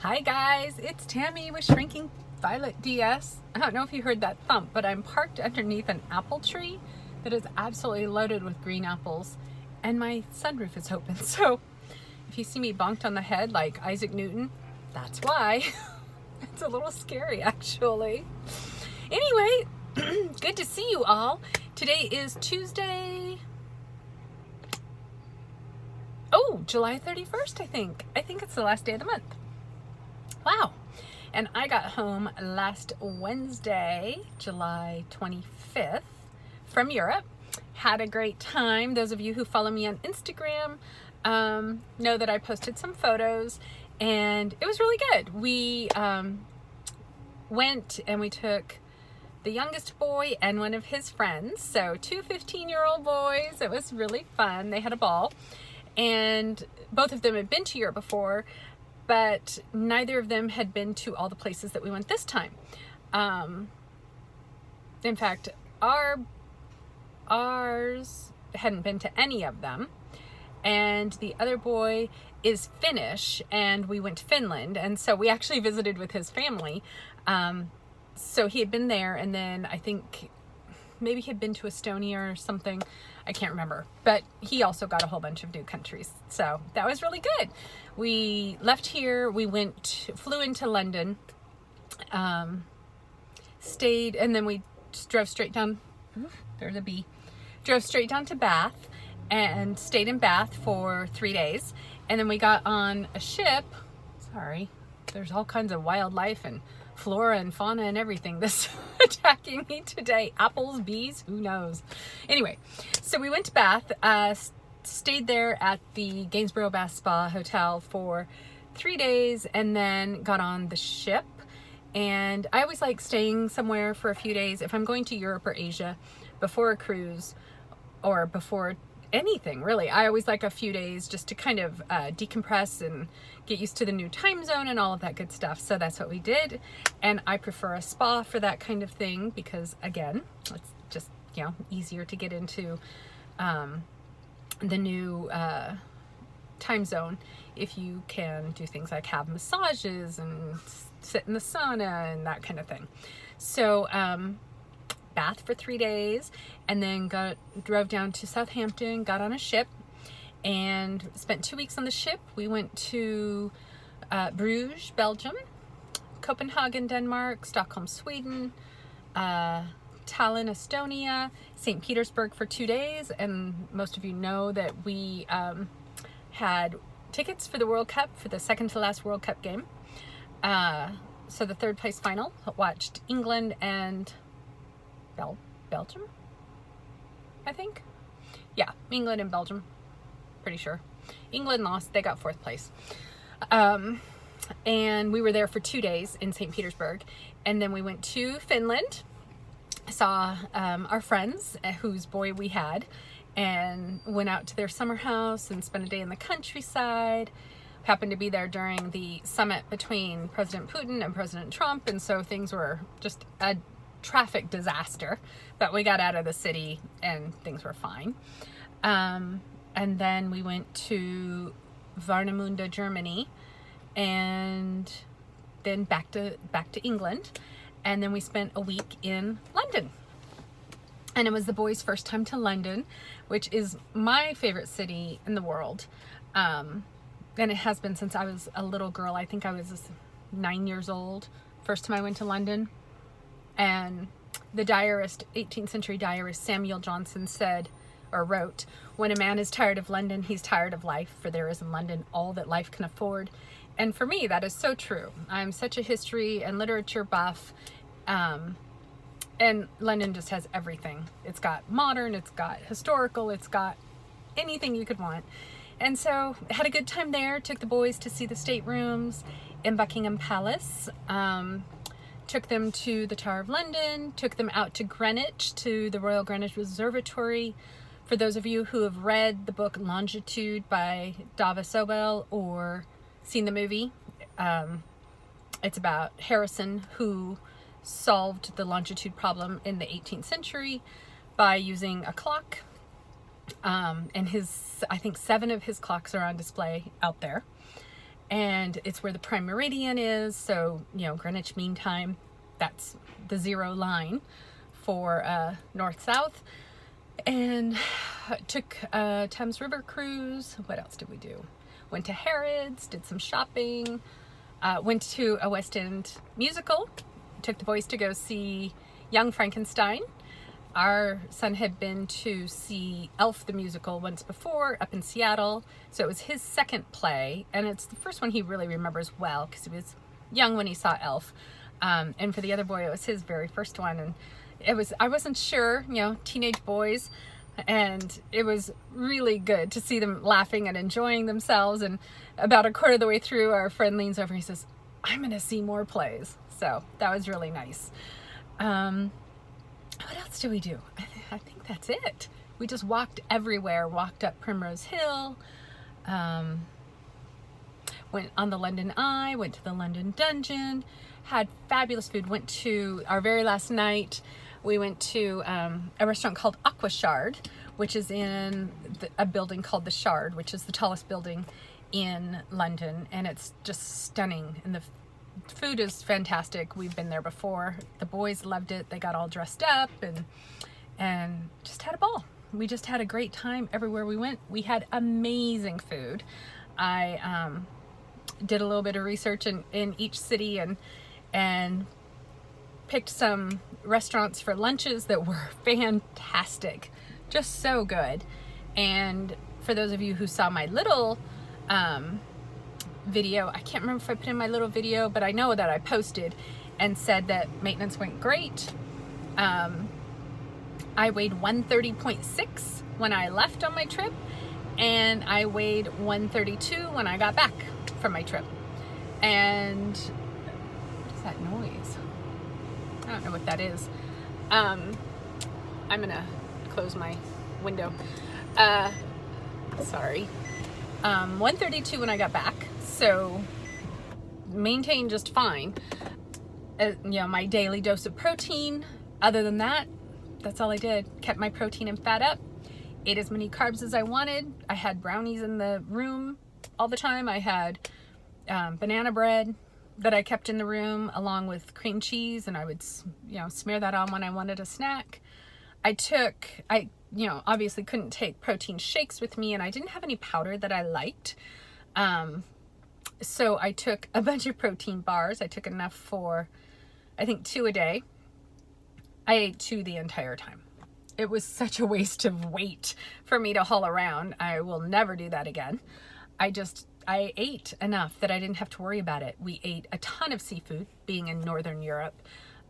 Hi guys, it's Tammy with Shrinking Violet DS. I don't know if you heard that thump, but I'm parked underneath an apple tree that is absolutely loaded with green apples, and my sunroof is open. So if you see me bonked on the head like Isaac Newton, that's why. It's a little scary actually. Anyway, good to see you all. Today is Tuesday. Oh, July 31st, I think. I think it's the last day of the month. Wow. And I got home last Wednesday, July 25th, from Europe. Had a great time. Those of you who follow me on Instagram know that I posted some photos, and it was really good. We went and we took the youngest boy and one of his friends, so two 15-year-old boys. It was really fun. They had a ball, and both of them had been to Europe before, but neither of them had been to all the places that we went this time. In fact, ours hadn't been to any of them, and the other boy is Finnish, and we went to Finland, and so we actually visited with his family. So he had been there, and then I think maybe he had been to Estonia or something. I can't remember, but he also got a whole bunch of new countries. So that was really good. We left here, we flew into London, stayed, and then we just drove straight down, there's a bee, drove straight down to Bath and stayed in Bath for 3 days. And then we got on a ship. Sorry, there's all kinds of wildlife and flora and fauna and everything that's attacking me today. Apples, bees, who knows? Anyway, so we went to Bath, stayed there at the Gainsborough Bath Spa Hotel for 3 days, and then got on the ship. And I always like staying somewhere for a few days if I'm going to Europe or Asia before a cruise or before anything really. I always like a few days just to kind of decompress and get used to the new time zone and all of that good stuff. So that's what we did, and I prefer a spa for that kind of thing because, again, it's just, easier to get into the new time zone if you can do things like have massages and sit in the sauna and that kind of thing. So Bath for 3 days, and then drove down to Southampton, got on a ship, and spent 2 weeks on the ship. We went to Bruges, Belgium, Copenhagen, Denmark, Stockholm, Sweden, Tallinn, Estonia, St. Petersburg for 2 days. And most of you know that we had tickets for the World Cup, for the second to last World Cup game. So the third place final, watched England and Belgium, I think. Yeah, England and Belgium, pretty sure. England lost, they got fourth place. And we were there for 2 days in St. Petersburg, and then we went to Finland, saw our friends whose boy we had, and went out to their summer house and spent a day in the countryside. Happened to be there during the summit between President Putin and President Trump, and so things were just a traffic disaster, but we got out of the city and things were fine. And then we went to Warnemünde, Germany, and then back to England, and then we spent a week in London. And it was the boys' first time to London, which is my favorite city in the world. And it has been since I was a little girl. I think I was 9 years old first time I went to London. And the diarist, 18th century diarist Samuel Johnson said, or wrote, "When a man is tired of London, he's tired of life, for there is in London all that life can afford." And for me, that is so true. I'm such a history and literature buff, and London just has everything. It's got modern, it's got historical, it's got anything you could want. And so had a good time there, took the boys to see the staterooms in Buckingham Palace, took them to the Tower of London, took them out to Greenwich, to the Royal Greenwich Observatory. For those of you who have read the book Longitude by Dava Sobel or seen the movie, it's about Harrison, who solved the longitude problem in the 18th century by using a clock. And I think 7 of his clocks are on display out there. and it's where the prime meridian is. So, you know, Greenwich Mean Time, that's the 0 line for north-south. And took a Thames River cruise. What else did we do? Went to Harrods, did some shopping, went to a West End musical, took the boys to go see Young Frankenstein. Our son had been to see Elf the musical once before up in Seattle, so it was his second play, and it's the first one he really remembers well because he was young when he saw Elf. And for the other boy, it was his very first one, and I wasn't sure, you know, teenage boys, and it was really good to see them laughing and enjoying themselves. And about a quarter of the way through, our friend leans over and he says, "I'm gonna see more plays." So that was really nice. What else did we do? I think that's it. We just walked everywhere, walked up Primrose Hill, went on the London Eye, went to the London Dungeon, had fabulous food. Went to our very last night, we went to a restaurant called Aqua Shard, which is in a building called the Shard, which is the tallest building in London, and it's just stunning, and the food is fantastic. We've been there before. The boys loved it. They got all dressed up and just had a ball. We just had a great time everywhere we went. We had amazing food. I did a little bit of research in each city and picked some restaurants for lunches that were fantastic. Just so good. And for those of you who saw my little video, I can't remember if I put in my little video, but I know that I posted and said that maintenance went great. I weighed 130.6 when I left on my trip, and I weighed 132 when I got back from my trip. And what is that noise? I don't know what that is. I'm gonna close my window. Sorry. 132 when I got back, so maintained just fine. You know, my daily dose of protein. Other than that, that's all I did. Kept my protein and fat up. Ate as many carbs as I wanted. I had brownies in the room all the time. I had banana bread that I kept in the room along with cream cheese, and I would, you know, smear that on when I wanted a snack. I you know, obviously couldn't take protein shakes with me, and I didn't have any powder that I liked. So I took a bunch of protein bars. I took enough for, I think, 2 a day. I ate 2 the entire time. It was such a waste of weight for me to haul around. I will never do that again. I ate enough that I didn't have to worry about it. We ate a ton of seafood, being in Northern Europe.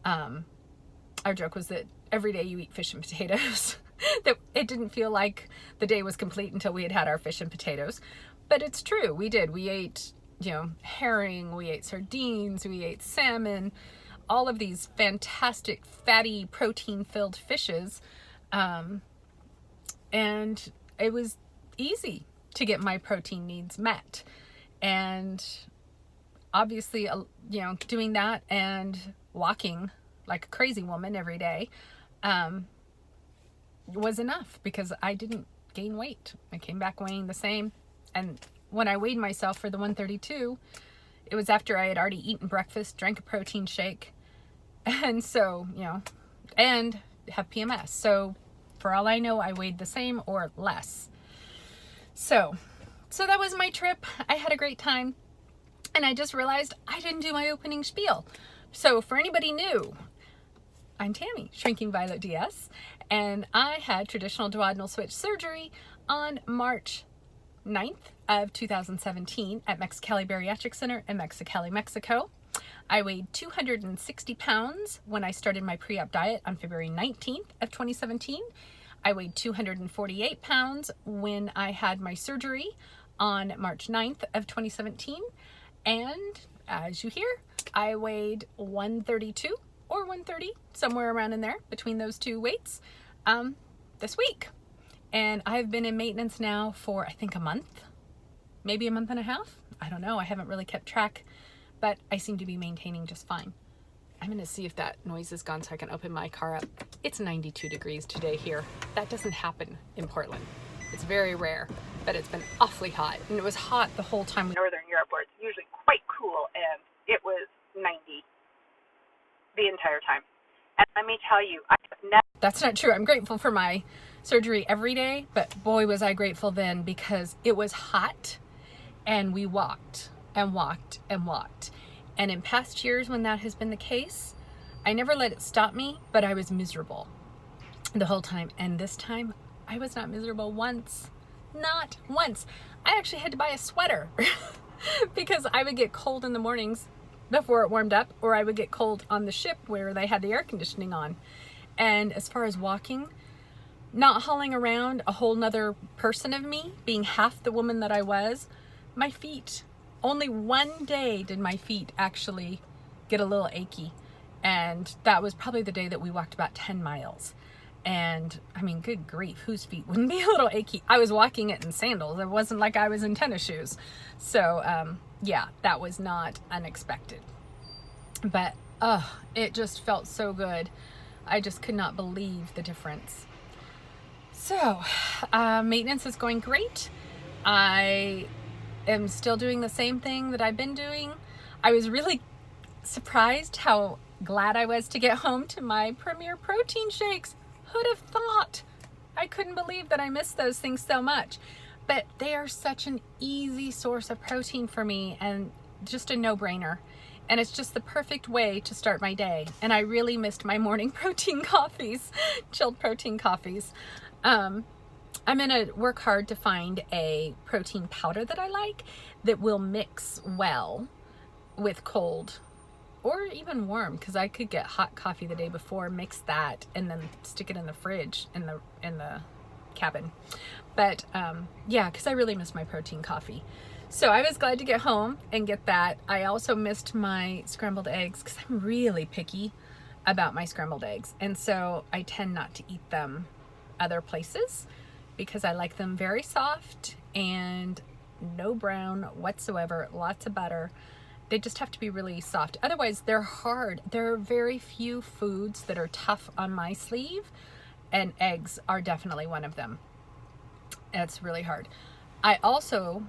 Our joke was that every day you eat fish and potatoes. That it didn't feel like the day was complete until we had had our fish and potatoes. But it's true, we did. We ate, you know, herring, we ate sardines, we ate salmon, all of these fantastic, fatty, protein-filled fishes. And it was easy to get my protein needs met. And obviously, you know, doing that and walking like a crazy woman every day was enough, because I didn't gain weight. I came back weighing the same. And when I weighed myself for the 132, it was after I had already eaten breakfast, drank a protein shake, and so, you know, and have PMS. So for all I know, I weighed the same or less. So that was my trip. I had a great time, and I just realized I didn't do my opening spiel. So for anybody new, I'm Tammy, Shrinking Violet DS, and I had traditional duodenal switch surgery on March 9th of 2017 at Mexicali Bariatric Center in Mexicali, Mexico. I weighed 260 pounds when I started my pre-op diet on February 19th of 2017. I weighed 248 pounds when I had my surgery on March 9th of 2017. And as you hear, I weighed 132 or 130, somewhere around in there between those two weights, this week. And I've been in maintenance now for, I think, a month, maybe a month and a half. I don't know. I haven't really kept track, but I seem to be maintaining just fine. I'm going to see if that noise is gone so I can open my car up. It's 92 degrees today here. That doesn't happen in Portland. It's very rare, but it's been awfully hot. And it was hot the whole time. Northern Europe, where it's usually entire time. And let me tell you, I have never... That's not true. I'm grateful for my surgery every day, but boy, was I grateful then, because it was hot and we walked and walked and walked. And in past years when that has been the case, I never let it stop me, but I was miserable the whole time. And this time I was not miserable once. Not once. I actually had to buy a sweater because I would get cold in the mornings before it warmed up, or I would get cold on the ship where they had the air conditioning on. And as far as walking, not hauling around a whole nother person of me, being half the woman that I was, my feet, only one day did my feet actually get a little achy. And that was probably the day that we walked about 10 miles. And I mean, good grief, whose feet wouldn't be a little achy? I was walking it in sandals. It wasn't like I was in tennis shoes. So yeah, that was not unexpected. But it just felt so good. I just could not believe the difference. So maintenance is going great. I am still doing the same thing that I've been doing. I was really surprised how glad I was to get home to my Premier protein shakes. Who'd have thought? I couldn't believe that I missed those things so much. But they are such an easy source of protein for me, and just a no-brainer. And it's just the perfect way to start my day. And I really missed my morning protein coffees, chilled protein coffees. I'm gonna work hard to find a protein powder that I like that will mix well with cold or even warm, because I could get hot coffee the day before, mix that, and then stick it in the fridge in the cabin. But yeah, because I really miss my protein coffee. So I was glad to get home and get that. I also missed my scrambled eggs because I'm really picky about my scrambled eggs. And so I tend not to eat them other places because I like them very soft and no brown whatsoever, lots of butter. They just have to be really soft. Otherwise, they're hard. There are very few foods that are tough on my sleeve, and eggs are definitely one of them. It's really hard. I also,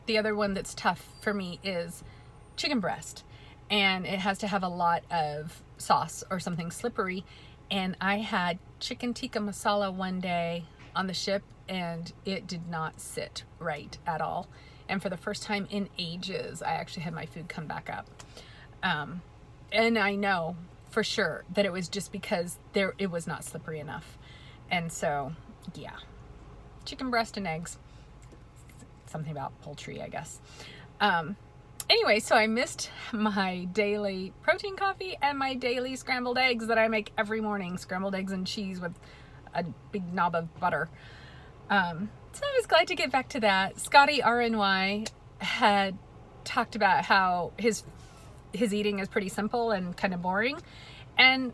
the other one that's tough for me is chicken breast, and it has to have a lot of sauce or something slippery. And I had chicken tikka masala one day on the ship, and it did not sit right at all. And for the first time in ages, I actually had my food come back up. And I know for sure that it was just because it was not slippery enough. And so, yeah, chicken breast and eggs, something about poultry, I guess. Anyway, so I missed my daily protein coffee and my daily scrambled eggs that I make every morning, scrambled eggs and cheese with a big knob of butter. So I was glad to get back to that. Scotty RNY had talked about how his eating is pretty simple and kind of boring. And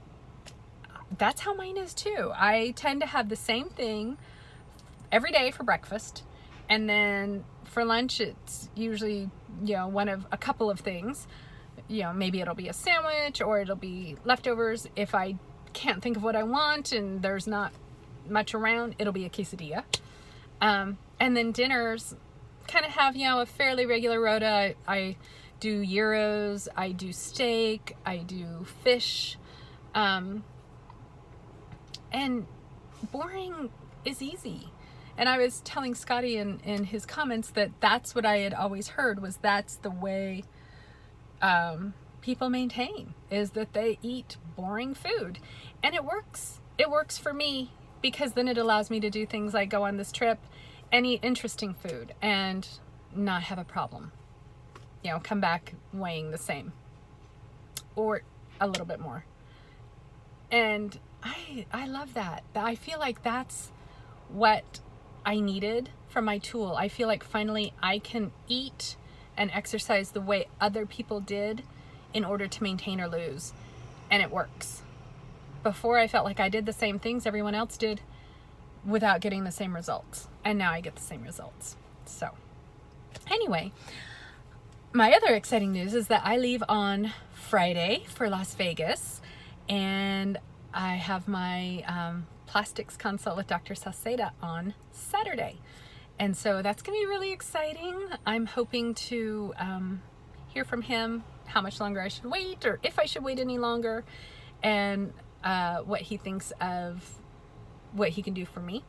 that's how mine is too. I tend to have the same thing every day for breakfast. And then for lunch, it's usually, one of a couple of things. Maybe it'll be a sandwich or it'll be leftovers. If I can't think of what I want and there's not much around, it'll be a quesadilla. And then dinners kind of have, a fairly regular rota. I do gyros, I do steak, I do fish. And boring is easy. And I was telling Scotty in his comments that that's what I had always heard, was that's the way people maintain, is that they eat boring food. And it works. It works for me, because then it allows me to do things like go on this trip and eat interesting food and not have a problem. Come back weighing the same or a little bit more. And I love that. I feel like that's what I needed from my tool. I feel like finally I can eat and exercise the way other people did in order to maintain or lose. And it works. Before, I felt like I did the same things everyone else did without getting the same results. And now I get the same results. So anyway, my other exciting news is that I leave on Friday for Las Vegas, and I have my plastics consult with Dr. Saceda on Saturday. And so that's going to be really exciting. I'm hoping to hear from him how much longer I should wait, or if I should wait any longer, and what he thinks of what he can do for me.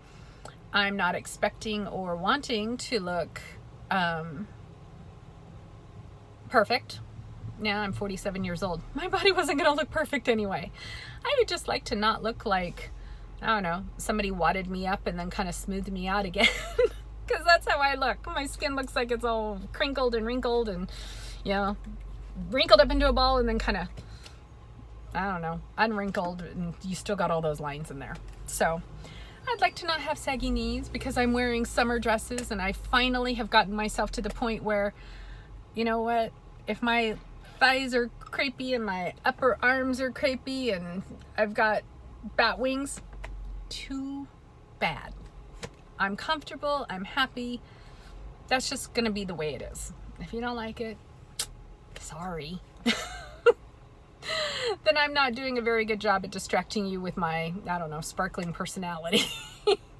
I'm not expecting or wanting to look perfect. Now I'm 47 years old. My body wasn't going to look perfect anyway. I would just like to not look like, I don't know, somebody wadded me up and then kind of smoothed me out again. Because that's how I look. My skin looks like it's all crinkled and wrinkled and, you know, wrinkled up into a ball and then kind of, I don't know, unwrinkled, and you still got all those lines in there. So I'd like to not have saggy knees because I'm wearing summer dresses, and I finally have gotten myself to the point where, you know what, if my thighs are crepey and my upper arms are crepey and I've got bat wings, too bad. I'm comfortable, I'm happy. That's just gonna be the way it is. If you don't like it, sorry. Then I'm not doing a very good job at distracting you with my, I don't know, sparkling personality.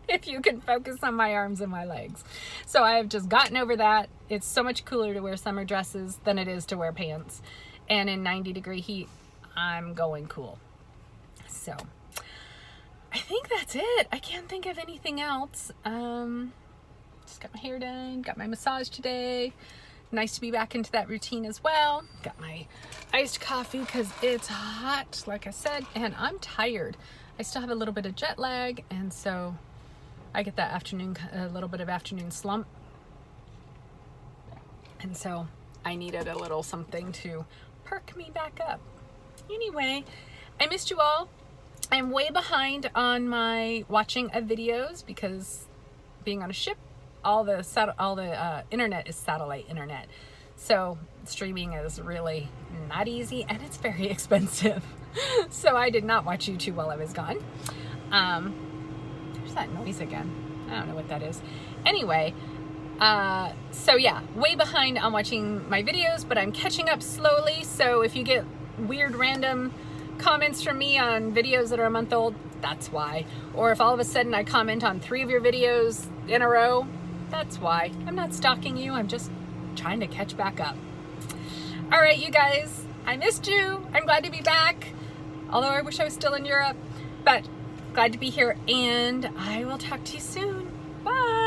If you can focus on my arms and my legs. So I have just gotten over that. It's so much cooler to wear summer dresses than it is to wear pants. And in 90-degree heat, I'm going cool. So I think that's it. I can't think of anything else. Just got my hair done, got my massage today. Nice to be back into that routine as well. Got my iced coffee because it's hot, like I said, and I'm tired. I still have a little bit of jet lag, and so I get that afternoon, a little bit of afternoon slump. And so I needed a little something to perk me back up. Anyway, I missed you all. I'm way behind on my watching of videos because being on a ship, all the internet is satellite internet. So streaming is really not easy, and it's very expensive. So I did not watch YouTube while I was gone. There's that noise again. I don't know what that is. Anyway, so yeah, way behind on watching my videos, but I'm catching up slowly. So if you get weird random comments from me on videos that are a month old, that's why. Or if all of a sudden I comment on 3 of your videos in a row, that's why. I'm not stalking you. I'm just trying to catch back up. All right, you guys, I missed you. I'm glad to be back. Although I wish I was still in Europe, but glad to be here, and I will talk to you soon. Bye.